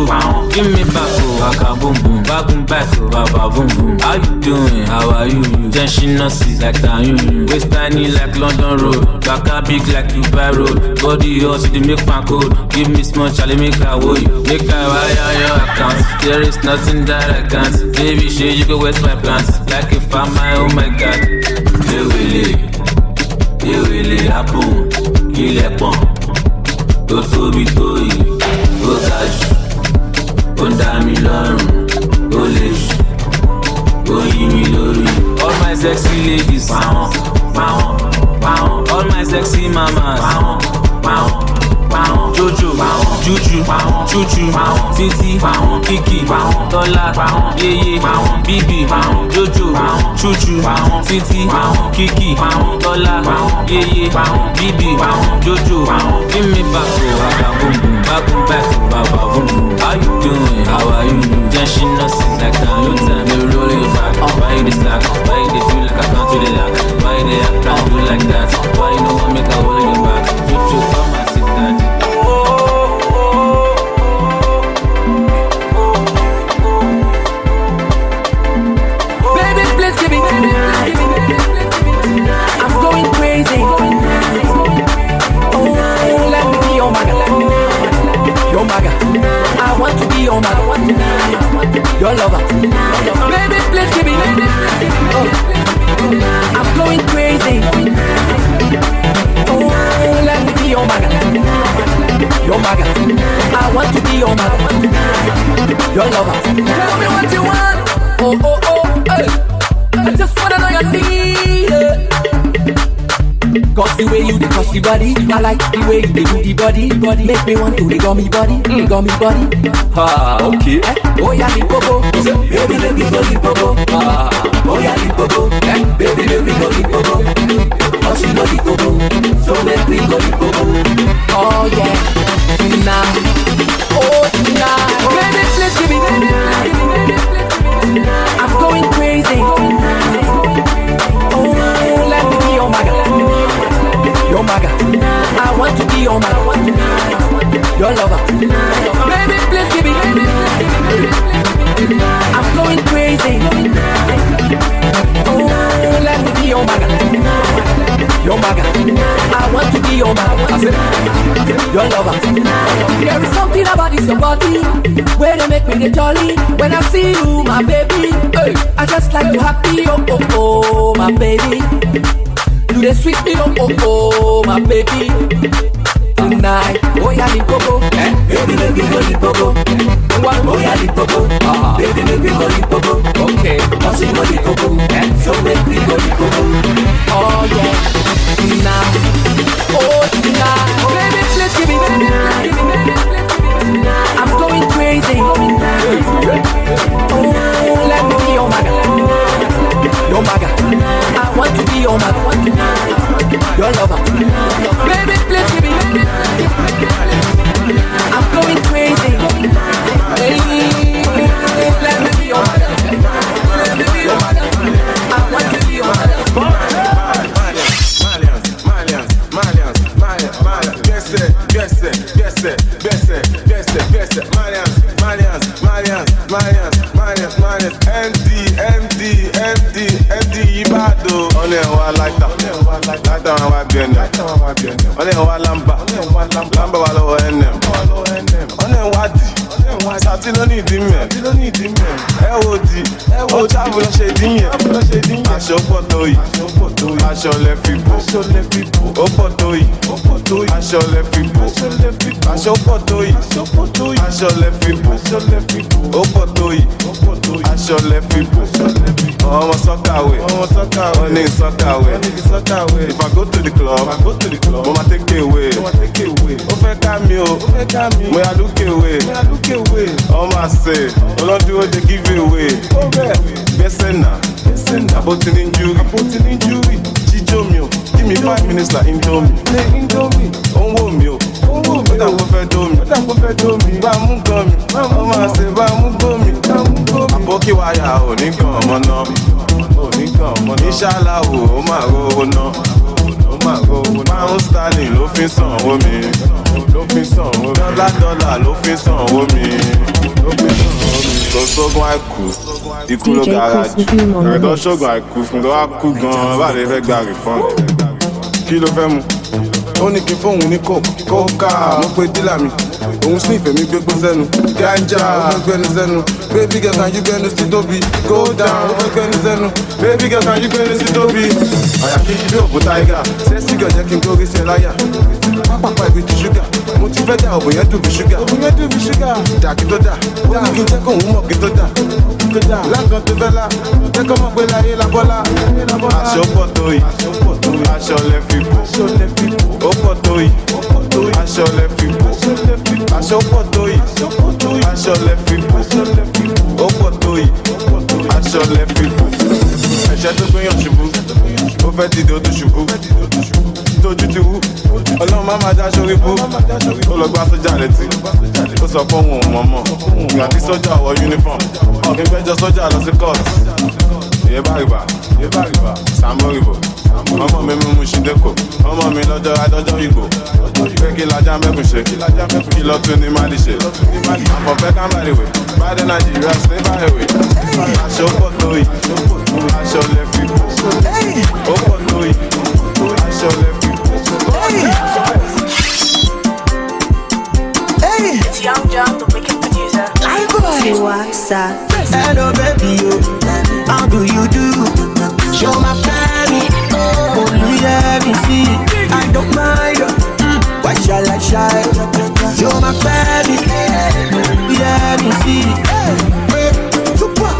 Give me back, oh, waka boom boom, back, oh, baba boom boom. How you doing? How are you? Tension nurses like that, waist tiny like London Road, baka big like Dubai Road. Body hot, they make my code. Give me small, Charlie, make I woe you. Make I wire your account. There is nothing that I can't. Baby, shit, you go waste my plans. Like if I'm my, oh my God. They will happen. Kill a pump. Go to be toy. Go touch. Go down me long. Go lish. Go give me lorry. All my sexy ladies. All my sexy mamas. Jojo, Juju, Chuchu, Titi, Kiki, Tola, Yeye, Bibi, Jojo, Chuchu, Titi, Kiki, Tola, Yeye, Bibi, Jojo. Give me back, oh, baba boom boom. How you doing? How are you? Tension nurses like that. No time, you rolling back. Why you this slack? Why you feel like I can't do the lack? Why they act trying to do like that? Why you know what make I hold you back? Jojo, come and sit down. I'm going crazy. Oh, let me be your maga. Your maga. I want to be your maga. Your lover. Baby, please give me. Oh, I'm going crazy. Oh, let me be your maga. Your maga. I want to be your maga. Your lover. Tell me what you want. Oh, hey. I just wanna know your need. Cause the way you touch the body, I like the way you do the body. Make me want to the gummy body, gummy body. Ah, okay. Oh yeah, the popo. Baby, let me go the popo. Ah, oh yeah, the popo. Baby, let me go the popo. Oh, she go the popo. So let me go the popo. Oh yeah, tonight. Oh tonight. Baby, please give me. I'm going crazy. Oh, let me be your maga. Your maga. I want to be your maga. Your lover. Baby, please give me. I'm going crazy. Oh, let me be your maga. Your maga. I want to be your maga. Your lover. There is something about this your body where they make me the jolly. When I see you, my baby, hey, I just like to happy. Oh, my baby. Do they sweet me? Oh, my baby. Tonight, oh yeah, the popo. Baby, let me go the popo. Oh yeah, the popo. Baby, let me go the popo. Okay, now she go the popo. So let me go the popo. Oh yeah, tonight. Oh tonight. Baby, please give me. I'm going crazy. Oh, let me be your maga. Your maga. I want to be your maga. Your lover. Baby, please give me. I'm going crazy. Hey, let me be your maga. Let me be your maga. I want to be your maga. MD, Ibado. Only one like that one wa bien. Only one lamba wa lo enem. Only wadi. Sati lo ni di me. E wo di. O travel lo ṣe din yẹn. Aṣọ photo yi. Aṣọ le fipo. O photo yi. Aṣọ le fipo. Aṣọ photo yi. Aṣọ le fipo. O photo yi. Aṣọ le fipo. Ọmọ sọ́kàwé. Wọ́n ní sọ́kàwé. If I go to the club, mo ma take away. Ó fẹ́ ká mi o, mo yà look away. Ọmọ àṣẹ, olódúró dey give away. Gbẹ́sẹ̀ náà, àbótí ní injury. Jíjó mi o, give me 5 minutes like Indomie. Ó ń wò mí o, ó dàgbọ́ fẹ́ tó mi bá mú gan mi ọmọ àṣẹ bá mú gan mi àbókí wáyà ò ní gan ọmọ náà ìṣàlà ó máa rówó náà pound sterling ló fi sanwó mi dọ́là ló fi sanwó mi kò sógun àìkú ikú ló gara jù ẹ̀rọ tó ṣògùn àìkú fún tó wá kú gan-an bá lè fẹ́ gba refund kí ló fẹ́ mu ó ní kí fóun ní kóká mo pe dílà mi òun sì ìfẹ́ mi gbégbó sẹ́nu ganja ó fẹ́ gbẹ́nu sẹ́nu baby girl can you gbẹ́nu sí tóbi go down ó fẹ́ gbẹ́nu sẹ́nu baby girl can you gbẹ́nu sí tóbi àyà kí bí òbó tiger sẹ́sì girl jẹ́ kí n gbórí sí ẹ láyà pápápá ibi ti ṣúgà mo ti fẹ́ dà òbò yẹn dùn bí ṣúgà dàkí tó dà ó ní kí n jẹ́ kóun mọ̀ kí tó dà láǹkan tó fẹ́ la jẹ́ kó mọ̀ pé láyé la bọ́lá aṣọ pọ̀ tó yìí aṣọ lẹ fi bò ó pọ̀ tó yìí aṣọ lẹ fi bò aṣọ pọ̀ tó yìí aṣọ lẹ fi bò ó pọ̀ tó yìí aṣọ lẹ fi bò ẹ̀ṣẹ̀ tó gbéyàn ṣubú ó fẹ́ dìde ó tún ṣubú tójú ti wú ọlọ́run má máa dáṣọ rí bú ó lọ gbá sójà létí ó sọ pé òun ò mọ̀ọ́mọ̀ ìgbà tí sójà wọ uniform ọ̀gbìn gbẹ́jọ sójà lọ sí court ìyẹ́ bá rìbá sàmúrìbò ọmọ mi mú ṣídẹ́kọ̀ ọmọ mi lọ́jọ́ adọ́jọ́ ìgbò pé kí lajá mẹ́kùn ṣe kí lọ tún ní máàlì ṣe àfọ̀fẹ́ kámẹ́rìwé báyìí nàìjíríà ṣe báyìí aṣọ pọ̀ tó yìí aṣọ lẹ fi bò ó pọ̀ tó yìí aṣọ lẹ fi bò. It's Young John, the wicked producer. Hello baby, how do you do? Show my family, let me see. I don't mind, why shall I shy? Show my family, let me see. Super,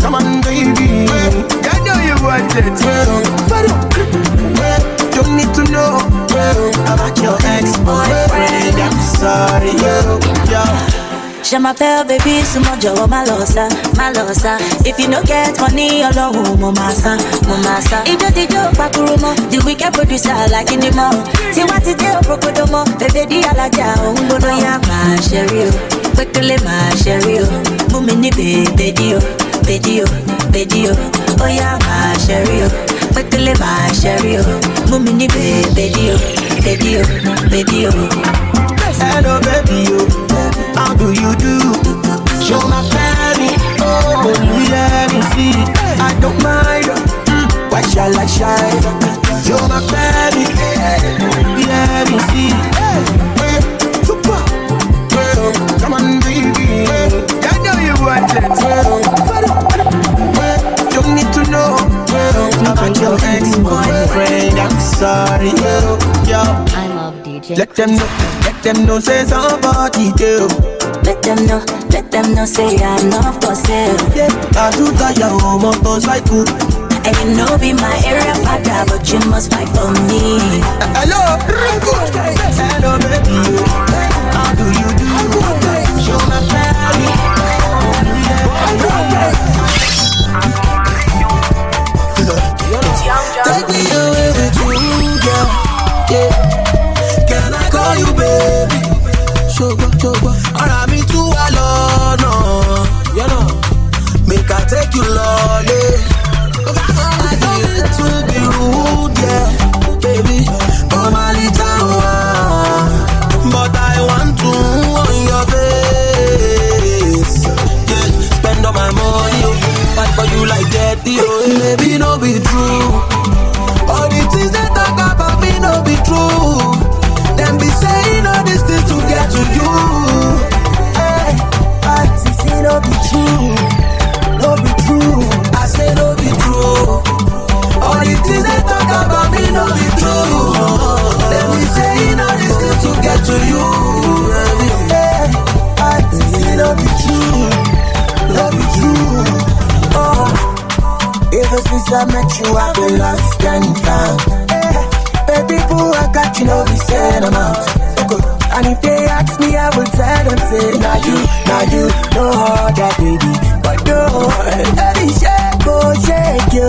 come on baby, I know you want it. Don't need to know about your ex-boyfriend. I'm sorry, yo. Je m'appelle baby, c'est mon job, malosa. If you no get money, alone, massa. If you did your pakurumo, the wicked producer like in the mall. See what it is, Procodomo, baby, the alaja, Ungono ya, my sherry, quickly, my sherry, Mumini, baby, oh yeah, my sherry, quickly, my sherry, Mumini, baby. Hello baby, how do you do? Show my family, let me see. I don't mind, why shall I shy? Show my family, let me see. Super, come on baby, I know you want it. Don't need to know about your ex-boyfriend. I'm sorry, yo. I love DJ. Let them know say somebody do. Let them know say I'm not for sale. Yeah, I do tire your motorcycle. And you know be my area father, but you must fight for me. Hello, hello baby, how do you do? Show my family. Take me away with you, girl. Yeah, can I call you baby? Ara mi tú wá lọ́nà, make I take you lọ́lé. I don't mean to be rude, yeah, baby. Normally down, but I want to on your face. Yeah, spend all my money, fight for you like that, maybe no be true. All the things they talk about me no be true. Them be saying all these things to get to you. Hey, but say no be true, no be true. I say no be true. All the things they talk about me no be true. Them be saying all these things to get to you. Hey, but say no be true, no be true. Oh, ever since I met you, I've been lost and found. Baby boo, I got you, know we said I'm out. And if they ask me, I will tell them, say, now you, no other baby, but no. Baby, shake you,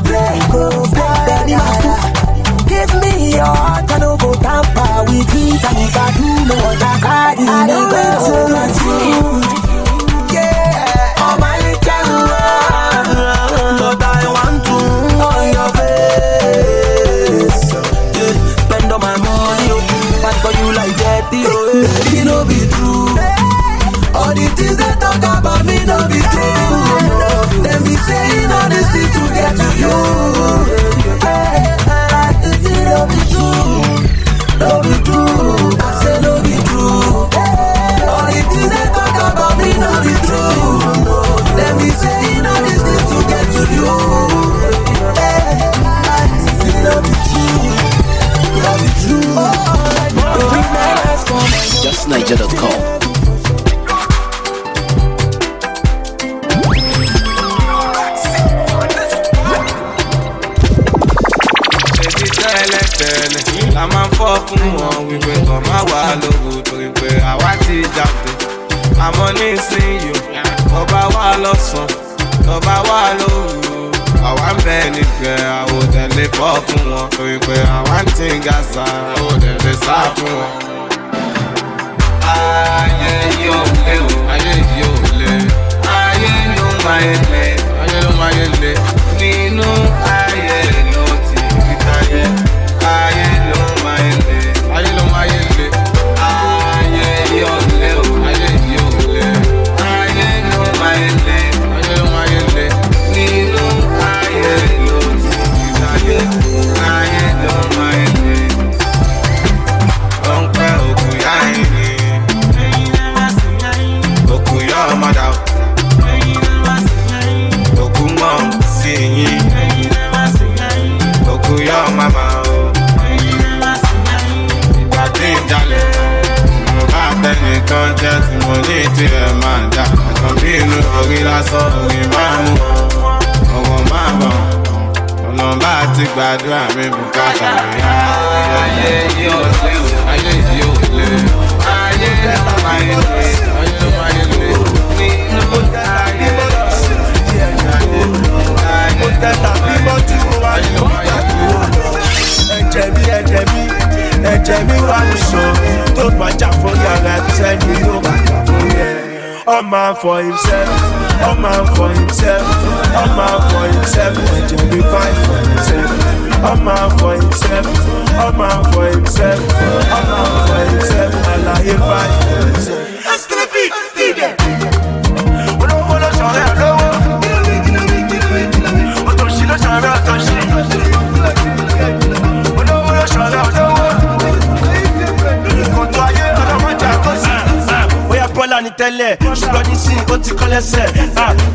break, baby, give me know what I got in the world. Yeah, oh my little but I want to on your face. Yeah, spend all my money, fight for you like that. It no be true. All the things they talk about me no be true. Them be saying all these things to get to you. It no be true. No be true. I say no be true. All the things they talk about me no be true. Them be saying all these things to get to you. It no be true. No be true. JustNiger.com. La máa ń fọ́ fún wọn wípé kàn má wà lóru torí pé àwa ti jáde. Àmọ́ nísìnyí ọba wà lọ́sàn, ọba wà lóru. Àwa ń bẹ nígbẹ́ àwòtẹ́lẹ̀ fọ́ fún wọn torí pé àwa ń tí ń gàṣà àwòtẹ́lẹ̀ sá fún wọn. Ayé yóò lé o, ayé yóò lé. Ayé ló máa ń lé, ayé ló máa ń lé. Nínú ayé ló ti rí táyé. Ayé ló máa ń lé, ayé ló máa ń lé. Ayé yóò lé o, ayé yóò lé. Ayé ló máa ń lé, ayé ló máa ń lé. Nínú ayé ló ti rí táyé. Ayé ló máa ń lé. Ó ń pẹ́ òkú yá ẹni. Òkú yá ọmọdà. Òkú mọ̀ sí yín. Òkú yá màmá o. Ìgbà tí ń jalè, mo bá tẹnìkan jẹ́ tí mo ní tirẹ̀ máa dà. Ẹ̀kan bí inú orí lásán orí máa mú. Ọ̀wọ̀ máa bọ̀, ọ̀nà bá ti gbàdúrà mi bùkátà mi. Ayé yóò lé o, ayé yóò lé. Ayé ló máa ń lé, ayé ló máa ń lé. Nínú ayé ló mo tẹ́ta bí mọ́jú wa ní ẹ̀jẹ̀ mi wà ní sọ tó gbàjà fún yàrá sẹ́ni ló gbàjà fún yẹ. All man for himself, all man for himself, all man for himself, ẹ̀jẹ̀ mi fight for himself. All man for himself, all man for himself, all man for himself, àlàyé fight for himself. Let's get a beat, beat it. Olówó ló sọ̀rọ̀ ẹ̀ lówó. Òtòṣì ló sọ̀rọ̀ òtòṣì. Olówó ló sọ̀rọ̀ olówó. Kòtò ayé ọlọ́mọdé àkọsí. Bóyá Bọ́lá ni tẹ́lẹ̀, ṣùgbọ́n nísìn ó ti kọ́ lẹ́sẹ̀.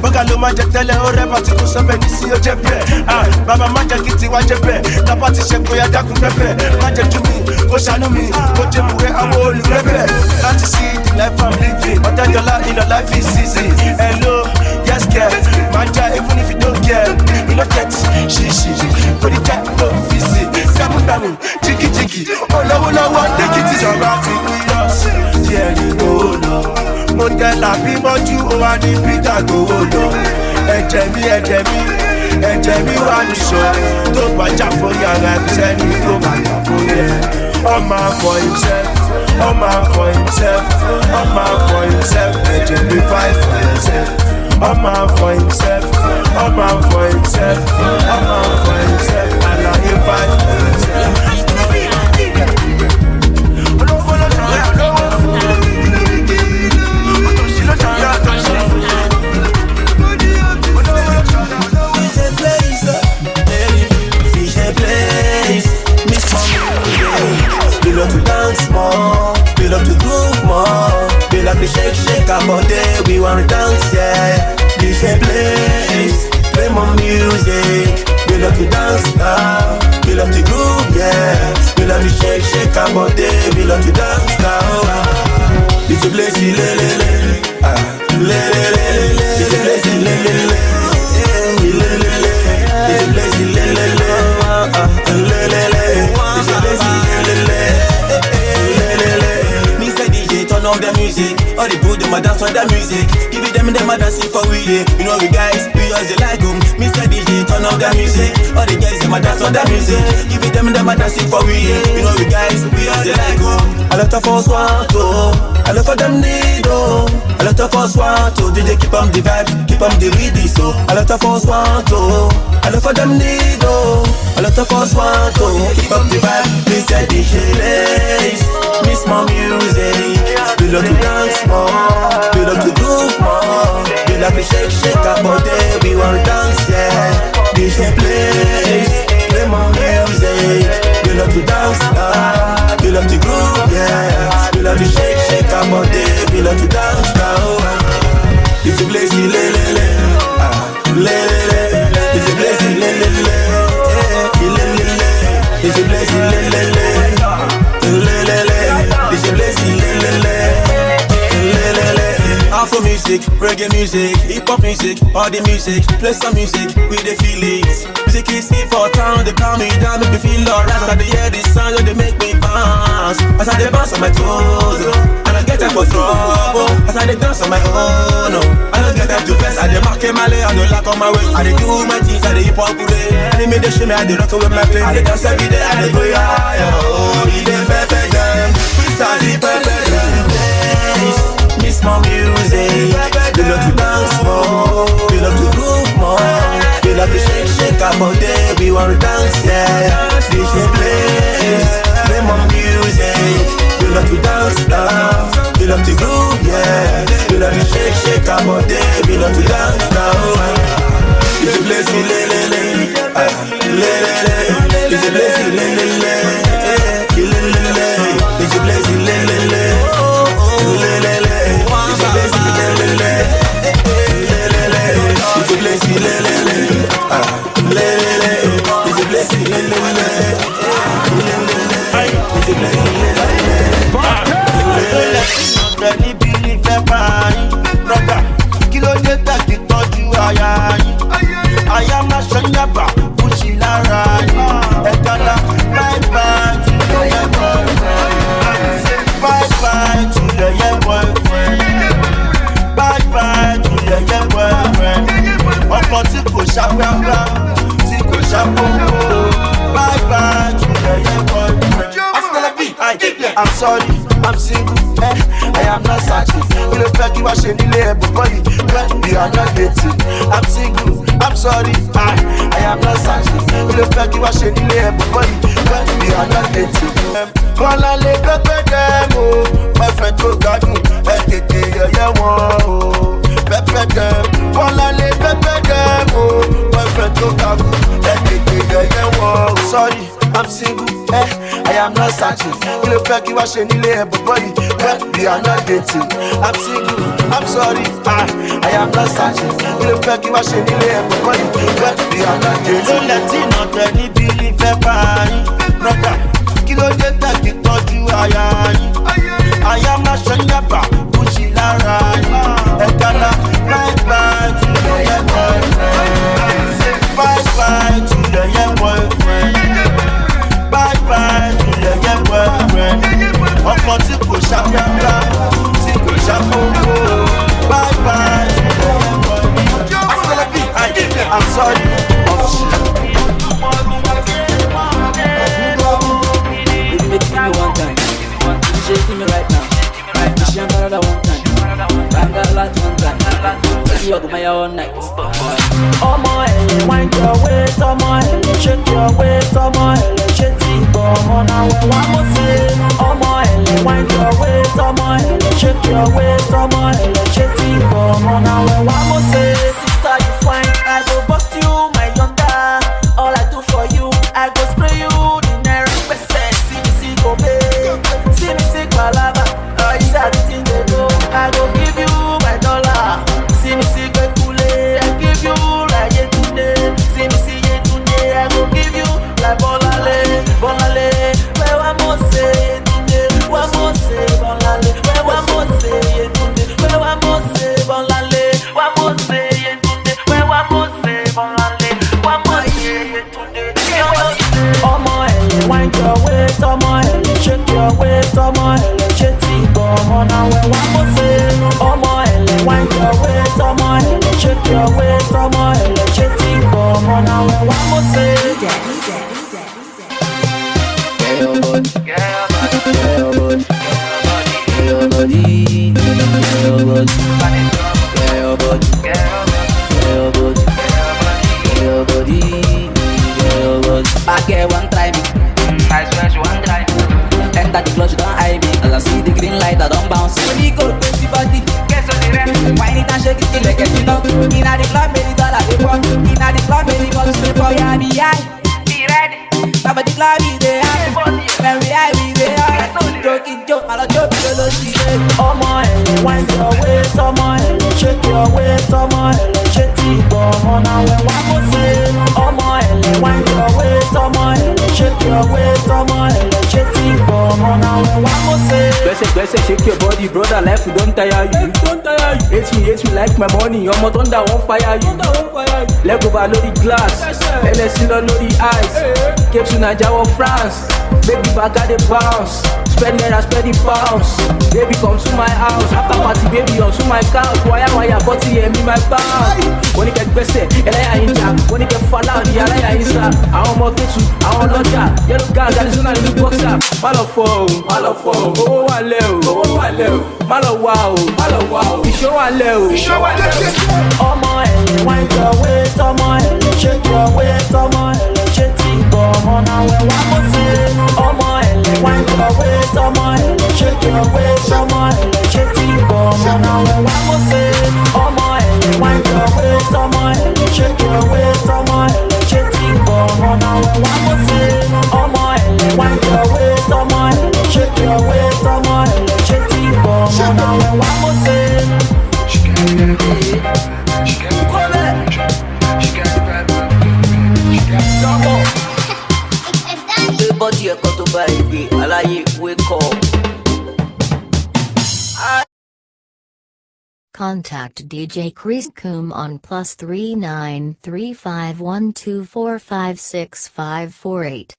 Bọ́gà ló máa jẹ tẹ́lẹ̀, ó rẹ́bà tí kò sọ́bẹ̀ nísìn ó jẹ́ bẹ́ẹ̀. Bàbá má jẹ́ kí tiwa jẹ́ bẹ́ẹ̀. Tábà ti ṣe kóyá dákun pẹ́pẹ́. Má jẹ́ jú mi, kó ṣàánú mi, kó jẹ́ buwé àwọn olùrẹ́bẹ̀. Láti see the life I'm living. $100 in a life is easy. Hello, yes girl, man ja even if you don't care. You no get shishi, go the jack go fizzy. Gbàmùgbàmù, jigijigi, olówólọ́wọ́ take it easy. Sọ̀rọ̀ àti wíyọ̀, díẹ̀ ní gbòó lọ. Mo tẹ́lá bí mọ́jú, ó wá ní bíjà gbòó lọ. Ẹ̀jẹ̀ mi wà ní sọ. Tó gbàjà fún yàrá sẹ́ni tó gbàjà fún yẹ. All man for himself, all man for himself, all man for himself, ẹ̀jẹ̀ mi fight for himself. All man for himself, all man for himself, all man for himself, àlàyé fight for himself. Olówó ló sọ̀rọ̀ ẹ̀ lówó. Òtòṣì ló sọ̀rọ̀ òtòṣì. Olówó ló sọ̀rọ̀ olówó. Fish a place, miss mommy. We love to dance more, we love to groove more. We love to shake our body, we wanna dance, yeah. This a place, play more music. We love to dance now, we love to groove, yeah. We love to shake our body, we love to dance now. This a place, le le le, le le le le. This a place, le le le, le le le. This a place, le le le, le le le. This a place, le le le. Me say DJ turn turn on the music. All the good, them a dance on the music. Give it them a dancing for we, yeah. You know we guys, we always like them. Mr. DJ, turn on the music. All the guys, them a dance on the music. Give it them a dancing for we, yeah. You know we guys, we always like them. A lot of us want to, a lot of them need, oh. A lot of us want to, DJ keep on the vibe, keep on the rhythm, so. A lot of us want to, a lot of them need, oh. A lot of us want to, keep up the vibe. Mr. DJ, miss more music. We love to dance more, we love to groove more. We love to shake our body, we want to dance, yeah. DJ play more music. We love to dance, we love to groove, yeah. We love to shake our body, we love to dance now. It's a place, le le le, le le le. It's a place, le le le, le le le. It's a place, le le le, le le le. It's a place, le le le, le le le. Afro music, reggae music, hip hop music, all the music. Play some music, we the feel it. Music is important, they calm me down, make me feel alright. As I hear this sound, they make me bounce. As I bounce on my toes, and I get time for trouble. As I dance on my own, I don't get time to press. I mark my lay, I don't lack on my waist. I do my things, I hip hop today. And they made the show me, I rock with my play. I dance every day, I go higher. Oh, we the perfect them, we start the perfect them. Miss more music, we love to dance more, we love to groove more, we love to shake our body, we want to dance, yeah. DJ play more music, we love to dance now, we love to groove, yeah. We love to shake our body, we love to dance now. It's a blessing, le le le, le le le. It's a blessing, le le le, le le le. It's a blessing, le le le, le le le. It's a blessing, le le le, le le le. It's a blessing, le le le, le le le. It's a blessing, le le le, le le le. It's a blessing, le le le, le le le. Believe brother, kilo de taki tọ́jú aya yín. Aya máa ṣọ́nyàbà, kùsì lára yín. Ẹ̀kọ́lá bye bye to your boyfriend. Bye bye to your boyfriend. Bye bye to your boyfriend. Ọkọ tí kò ṣàpẹ́pẹ́, tí kò ṣàpọ́npọ́. Bye bye to your boyfriend. I'm sorry, I'm single, I am not searching. You look like you are shaking the boy, when we are not dating. I'm single, I'm sorry, I am not searching. You look like you are shaking the boy, when we are not dating. Kọ́lá lè pẹ́pẹ́ dẹ́mu, pẹ́fẹ́ tó gbádùn, tètè yẹ̀yẹ́ wọn o. Pẹ́pẹ́ dẹ́mu, kọ́lá lè pẹ́pẹ́ dẹ́mu, pẹ́fẹ́ tó gbádùn, tètè yẹ̀yẹ́ wọn o. Sorry, I'm single, I am not searching. You look like you are shaking the boy, when we are not dating. I'm single, I'm sorry, I am not searching. You look like you are shaking the boy, when we are not dating. Don't let it not any believe brother. Kilo de taki tọ́jú aya yín. Aya máa ṣọ́nyàbà, kùsì lára yín. Ẹ̀kọ́lá bye bye to your boyfriend. Bye bye to your boyfriend. Bye bye to your boyfriend. Ọkọ tí kò ṣàpẹ́pẹ́, tí kò ṣàpọ́npọ́. Bye bye to your boyfriend. I'm sorry. Give me one time. You shaking me right now. You shake another one time. Bang that last one time. You hug my all night. Ọmọ ẹ̀lẹ̀ wind your waist, ọmọ ẹ̀lẹ̀ shake your waist, ọmọ ẹ̀lẹ̀ ṣe ti gbọ́ ọmọ náà wẹ̀ wá mọ̀ sí. Ọmọ ẹ̀lẹ̀ wind your waist, ọmọ ẹ̀lẹ̀ shake your waist, ọmọ ẹ̀lẹ̀ ṣe ti gbọ́ ọmọ náà wẹ̀ wá mọ̀ sí. Sister you fine, I go bust you my yonder. All I do for you, I go spray you the next percent. See go pay, see me sick palava. Is that the thing they do? I go give you my dollar. See me sick kule, I give you like yetunde. See me see yetunde, I go give you like bolale, bolale. Where one more say yetunde, one more say bolale. Where one more say yetunde, where one more say bolale, one more say yetunde, where one more say bolale, one more say yetunde. Ọmọ ẹ̀lẹ̀ wind your waist, ọmọ ẹ̀lẹ̀ shake your waist, ọmọ ẹ̀lẹ̀ ṣe ti gbọ́ ọmọ náà wẹ̀ body, get your body, get your body, get your body, get your body. I get one try me, I swear she one try. Enter the clutch, don't eye me. As I see the green light, I don't bounce. When you go crazy body, guess on the rest. Wine it and shake it till like a kilo. Inna the club, baby, dollar they pop. Inna the club, baby, bottles they pop. Yeah, be ready. Baba the club is there. When we high, we there. Joking joke, I love joke, you know she say. Oh my, wind your waist, oh my, shake your waist, oh my, shake it, come on now, when one more say. Oh my, wind your waist, oh my, shake your waist, oh my, shake it, come on now, when one more say. Bless shake your body, brother, life don't tire you. Hate me like my money, I'm thunder won't fire you. Leg over load the glass, LSC load the ice. Cape to Nigeria, France, baby back at the bounce. Spend the pounds. Baby come to my house. After party, baby on to my couch. Wire, body, and me my pound. When it get best, Elaya Inja. When it get fall out, the Elaya Insta. I want more kitchen, I want lodger. Yellow guys, that is on the boxer. Malo phone. Oh, one leo. Malo wow. Show one leo. Oh my, wind your waist, oh my, shake your waist, oh my, shake it, come on now, when one more say. Oh my, wind your waist, oh my, shake your waist, oh my, shake it, come on now, when one more say. Oh my, wind your waist, oh my, shake your waist, oh my, shake it, come on now, when one more say. Oh my, wind your waist, oh my, shake your waist, oh my, shake it, come on now, when one more say. Body a cut to baby, I like it, wake up. Contact DJ Chris Coom on +3935124565548.